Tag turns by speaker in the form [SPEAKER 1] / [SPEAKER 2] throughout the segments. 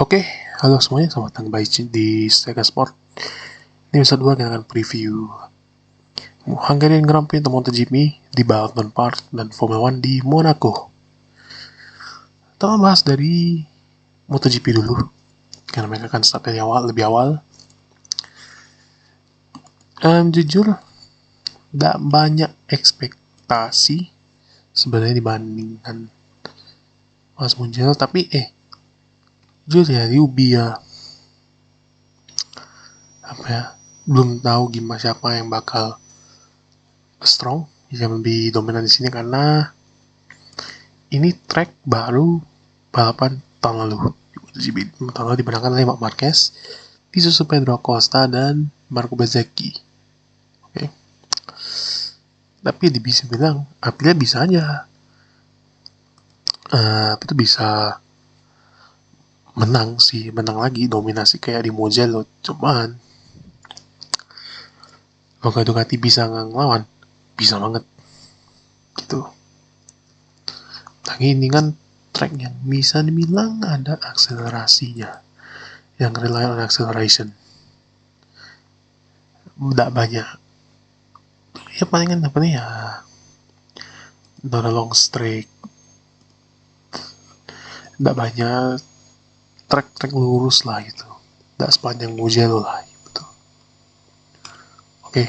[SPEAKER 1] Oke, halo semuanya, selamat datang kembali di Sega Sport. Ini episode 2 kita akan preview Hungarian Grand Prix untuk MotoGP di Balaton Park dan Formula One di Monaco. Kita bahas dari MotoGP dulu, karena mereka akan start dari lebih awal. Jujur, tidak banyak ekspektasi sebenarnya dibandingkan Mas Mugello, tapi jujur ya, Yubi ya, belum tahu gimana siapa yang bakal strong, yang lebih dominan di sini, karena ini track baru balapan tahun lalu. Tahun lalu dimenangkan oleh Marc Marquez, disusul Pedro Acosta dan Marco Bezzecchi. Oke. Tapi bisa bilang, Aprilia bisa aja. Itu bisa menang lagi, dominasi kayak di Mugello. Cuman kalau Ducati bisa ngelawan, bisa banget gitu. Nah, ini kan track yang bisa dibilang ada akselerasinya, yang rely on acceleration. Tidak banyak. Ya palingan apa nih ya, not a long streak. Tidak banyak track lurus lah gitu. Tidak sepanjang Mugello lah gitu. Oke.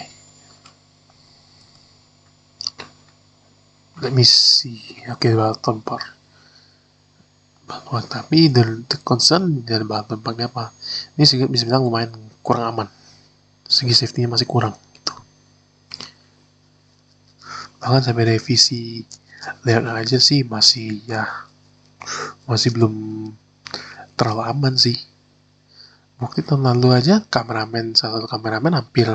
[SPEAKER 1] Let me see. Oke, Balaton Park. Tapi the concern dari Balaton Park apa? Ini bisa bilang lumayan kurang aman. Segi safety-nya masih kurang gitu. Bahkan sampai revisi layout aja sih masih belum terlalu aman sih. Waktu tahun lalu aja salah satu kameramen hampir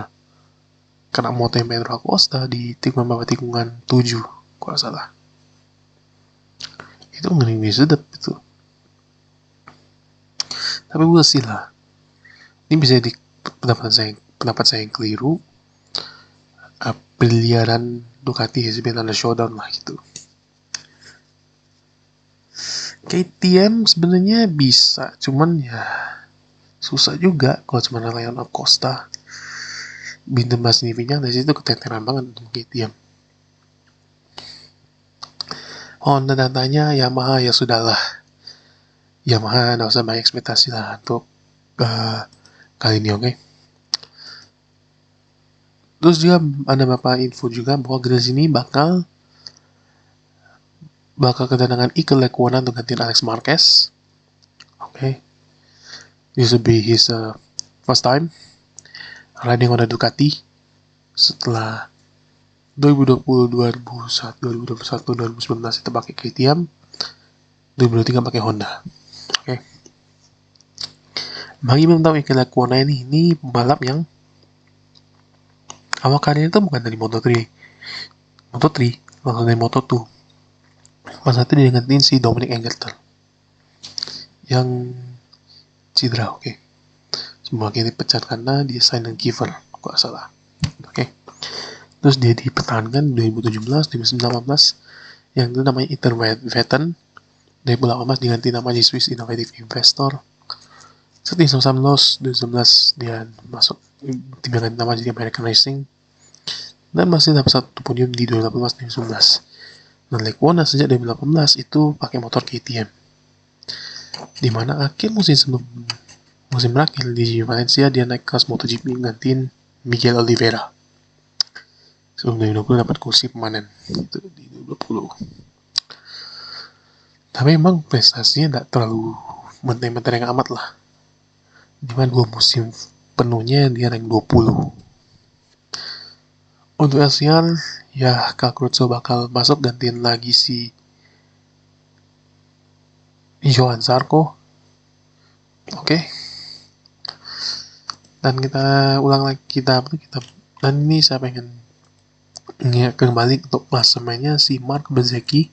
[SPEAKER 1] kena moto yang Pedro Acosta di tikungan 7 kalau salah. Itu ngeri sedap itu. Tapi gue sih lah, ini bisa di pendapat saya yang keliru. Aprilia dan Ducati sebenarnya ada showdown lah gitu. KTM sebenarnya bisa, cuman ya susah juga kalau cuma Leon Acosta. Bintang Mas Nivinya dari situ keteteran banget untuk KTM. Honda datanya Yamaha, ya sudahlah. Yamaha nggak usah banyak ekspektasi lah untuk kali ini, oke? Terus juga ada beberapa info juga bahwa Gres ini bakal kedatangan Iker Lecuona untuk gantiin Alex Marquez. Oke. This will be his first time riding on a Ducati setelah 2020, 2021, 2019 itu pakai KTM, 2023 pakai Honda. Oke. Bagi yang belum tahu, Iker Lecuona ini pembalap yang awal karirnya itu bukan dari Moto3, langsung dari Moto2. Pas itu dia gantiin si Dominic Eggleton yang cedera, oke. Semua akhirnya dipecat karena dia sign dengan Kiefer, kalau salah. Oke. Terus dia dipertahankan 2017, 2019 yang itu namanya Intervetten. 2018 diganti nama di Swiss Innovative Investor. Setelah 2019 dia masuk tim yang ganti nama jadi American Racing dan masih dapat satu podium di 2018 dan 2019. Dan Lecuona sejak 2018 itu pakai motor KTM, dimana akhir musim berakhir di Valencia dia naik kelas MotoGP gantiin Miguel Oliveira. Sebelum 2020 dapat kursi permanen itu di 2020. Tapi memang prestasinya tidak terlalu menteng-menteng yang amat lah. Dimana 2 musim penuhnya dia rank 20. Untuk LCR, ya Kakrutso bakal masuk gantiin lagi si Johan Zarco. Oke. Dan kita ulang lagi dan ini saya pengen kembali untuk klasemennya si Marc Bezzecchi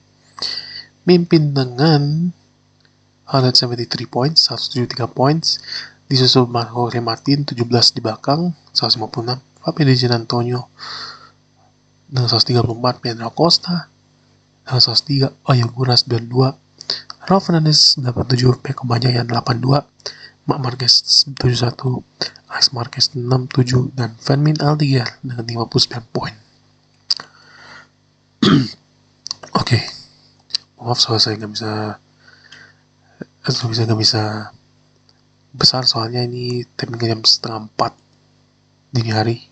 [SPEAKER 1] mimpin dengan 173 points, 173 points, disusul Jorge Martin 17 di belakang 156, Fabio Di Giannantonio dengan 134, Pedro Acosta dengan 103, Ayuguras 92, Raul Fernandez dapat 7, Peko Banjaya 82, Marc Marquez 71, Alex Marquez 67, dan Fermin Aldiger dengan 59 poin. Oke, maaf soal saya nggak bisa besar soalnya ini tapping jam setengah 4 dini hari.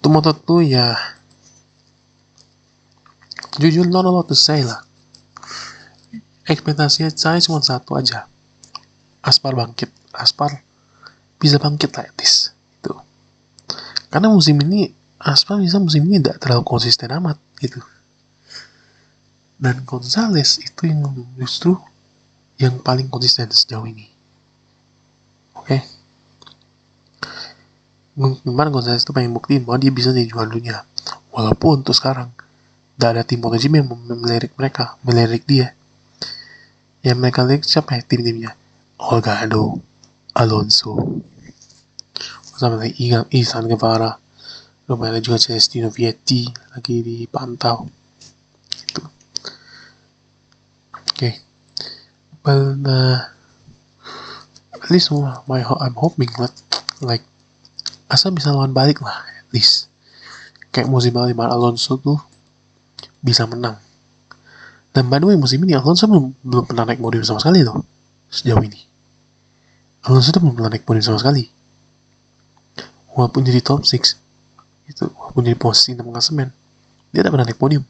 [SPEAKER 1] Untuk Moto2 ya jujur not a lot to say lah. Ekspektasinya saya cuma satu aja, Aspar bisa bangkit lah at least gitu. Karena musim ini tidak terlalu konsisten amat gitu. Dan Gonzalez itu yang justru yang paling konsisten sejauh ini. Oke. Kemarin Gonzalez itu pengen buktiin bahwa dia bisa jadi juara dunia. Walaupun untuk sekarang tidak ada tim MotoGP yang melirik dia. Yang mereka lirik siapa ya tim-timnya? Olgado, Alonso, sama lagi Isan Guevara, lumayan juga Celestino Vietti lagi dipantau. Gitu. Okay. But at least I'm hoping like asal bisa lawan balik lah at least. Kayak musim lalu Alonso tuh bisa menang. Dan by the way musim ini Alonso belum pernah naik podium sama sekali loh sejauh ini. Alonso tuh belum pernah naik podium sama sekali. Walaupun jadi top 6 itu, walaupun jadi posisi 6 klasemen, dia tidak pernah naik podium.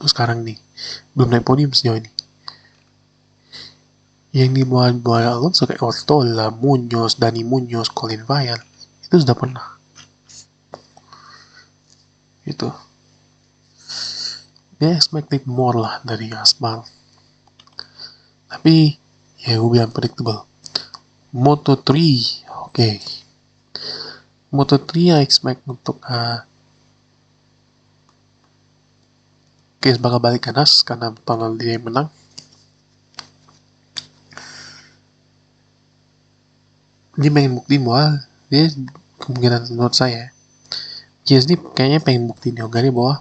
[SPEAKER 1] Terus sekarang nih belum naik podium sejauh ini. Yang dibawa Alonso kayak Ortola, Munoz, Dani Munoz, Colin Vale itu sudah pernah. Itu. Dia expected more lah dari Aspar. Tapi ya gue bilang predictable. Moto3, oke. Moto3 I expect untuk Case bakal balik ganas karena tahun lalu dia yang menang. Dia pengen buktiin bahwa dia kemungkinan menurut saya Case ini kayaknya pengen buktiin di Hungary bahwa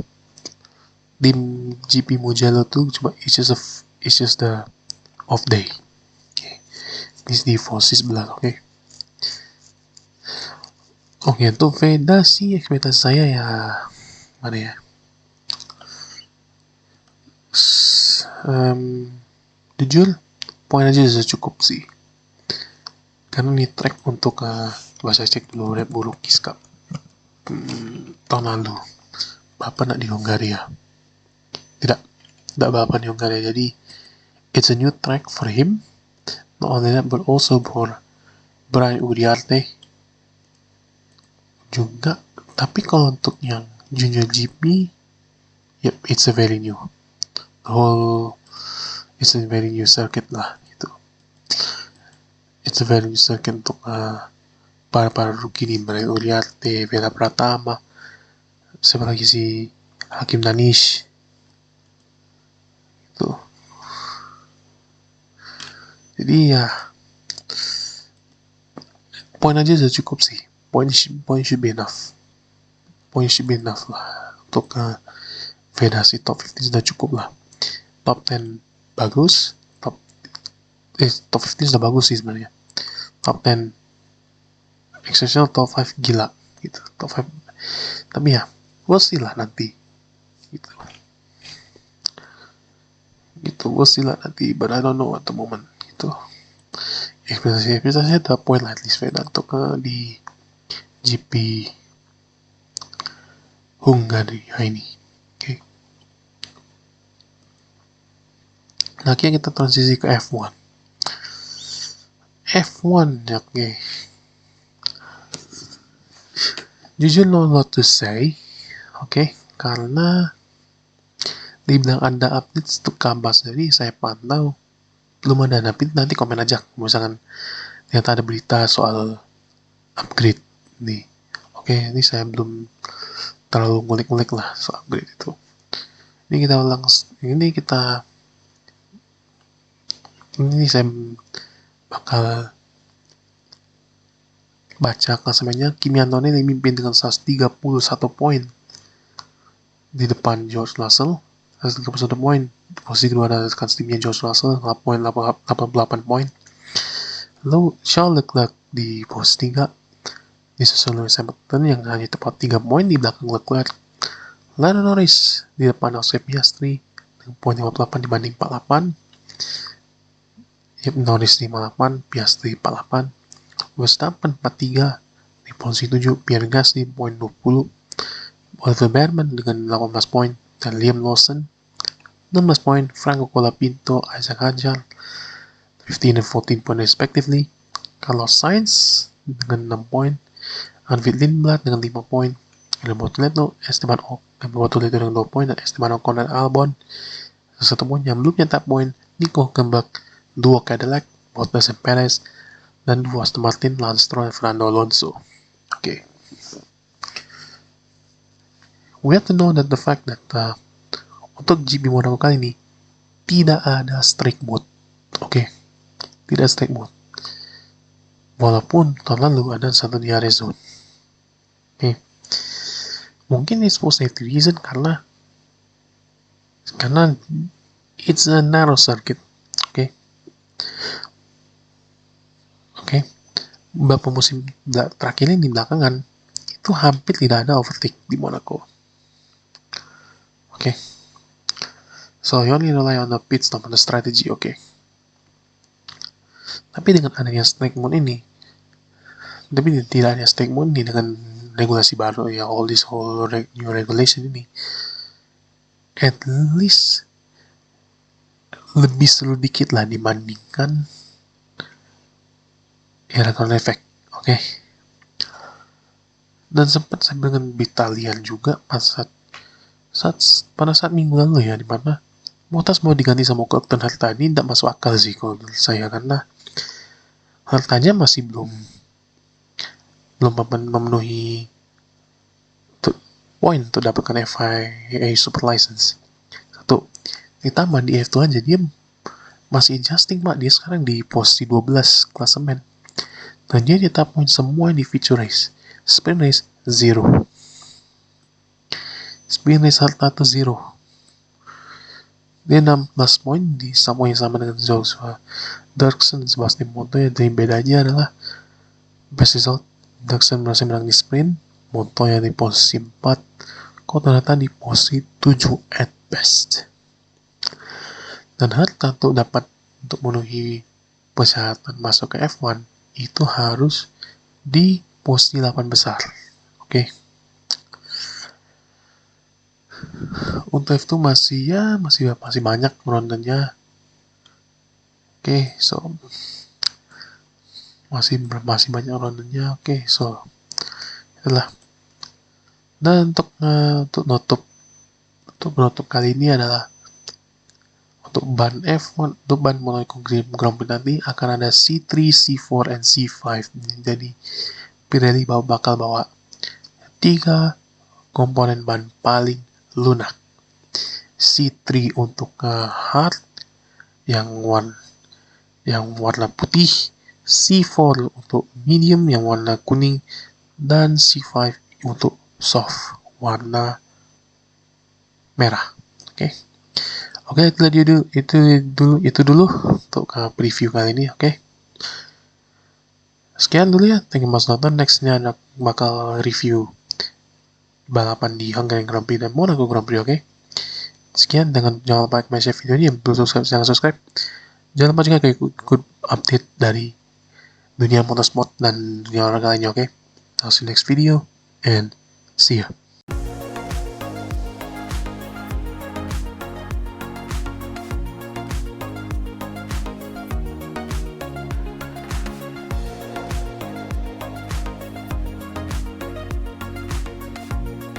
[SPEAKER 1] tim GP Mugello tuh cuma it's just the off day. Okay. This di Fosis belah, oke. Oke, untuk Veda sih ekspektasi saya ya mana ya? Jujur, poin aja sudah cukup sih. Karena ini track untuk bahasa cek dulu Red Bull Rookies Cup tahun lalu. Bapak nak di Hungaria. Tidak balapan di Hungaria. Jadi it's a new track for him. Not only that, but also for Brian Uriarte juga. Tapi kalau untuk yang Junior GP, yep, it's a very new. It's a very new circuit lah gitu. It's a very new circuit untuk para rookie nih, Brian Uriarte, Vela Pratama, siapa lagi si Hakim Danish. Gitu. Jadi ya poin aja sudah cukup sih. Point should be enough. Point should be enough lah untuk Federasi top 15 sudah cukup lah. Top 10 bagus, top 15 sudah bagus sih sebenarnya. Top 10 exceptional, top 5 gila gitu. Top 5. Tapi ya, we'll see lah nanti. Gitu. We'll see lah nanti, but I don't know at the moment gitu. Ekspektasinya ada poin lah at least Veda untuk di GP Hungaria ini. Oke. Nah, akhirnya kita transisi ke F1. Oke. Jujur no lot to say. Oke, karena dibilang ada update untuk kabar sendiri saya pantau belum ada update. Nanti komen aja misalkan ternyata ada berita soal upgrade nih. Oke, ini saya belum terlalu ngulik-ngulik lah soal upgrade itu. Ini saya bakal baca klasemennya. Kimi Antonelli memimpin dengan 131 poin di depan George Russell, 131 poin. Di posisi kedua ada rekan timnya George Russell 88 poin. Lalu Charles Leclerc di posisi 3 disusul Lewis Hamilton yang hanya tepat 3 poin di belakang Leclerc. Lando Norris di depan Oscar Piastri dengan poin 58 dibanding 48. Norris 58, Piastri 48. Verstappen 43 di posisi 7, Pierre Gasly poin 20. Oliver Bowman dengan 18 poin dan Liam Lawson 16 poin, Franco Colapinto, Isaac Hadjar 15 and 14 poin respectively. Carlos Sainz dengan 6 poin, Arvid Lindblad dengan 5 poin, Esteban Ocon dengan 2 poin, dan Esteban Ocon dan Albon 1 poin. Yang belum nyetak poin, Nico Hülkenberg, duo Cadillac, Bottas dan Perez, dan duo Aston Martin, Lance Stroll dan Fernando Alonso. Okay. We have to know that the fact that untuk GP Monaco kali ini tidak ada strike mode. Oke. Tidak strike mode. Walaupun tahun lalu ada satu di area zone. Oke. Mungkin it's for safety reason karena it's a narrow circuit. Oke. Oke. Beberapa musim terakhir ini di belakangan itu hampir tidak ada overtake di Monaco. Okay. So you only rely on the pit stop and the strategy, okay. Tapi dengan adanya strike mode ini, tapi tidak ada strike mode ini dengan regulasi baru ya, all new regulation ini, at least lebih seru dikit lah dibandingkan era Corona Effect, oke. Dan sempat saya dengan Italian juga pada saat minggu lalu ya, dimana Bottas mau diganti sama Colton Herta. Ini tidak masuk akal sih kalau saya, karena Hertanya masih belum memenuhi poin untuk dapatkan FIA Super License. Satu, ditambah di F2 aja dia masih adjusting pak, dia sekarang di posisi 12 klasemen dan dia nyetak poin semua di feature race. Sprint race 0, sprint race Herta itu 0. Dia 16 poin di sama yang sama dengan Joshua Dirksen dan Sebastian Montoya. Dan bedanya adalah best result, Dirksen berhasil menang di sprint, Montoya di posisi 4, Herta di posisi 7 at best. Dan Herta untuk memenuhi persyaratan masuk ke F1 itu harus di posisi 8 besar. Oke. Untuk F2 masih banyak rondenya. Oke, so masih banyak rondenya. Oke, so itulah. Dan untuk penutup kali ini adalah untuk ban F1, untuk ban Monaco Grand Prix nanti akan ada C3, C4, and C5. Jadi Pirelli bakal bawa 3 komponen ban paling lunak. C3 untuk hard yang warna putih, C4 untuk medium yang warna kuning, dan C5 untuk soft warna merah. Oke, itu dulu untuk preview kali ini. Sekian dulu ya, thank you mas nonton. Nextnya bakal review balapan di Hungarian Grand Prix dan Monaco Grand Prix. Sekian, jangan lupa like, share video ini, belum subscribe. Jangan lupa juga ikut update dari dunia motorsport dan dunia olahraga lainnya. I'll see you next video and see ya.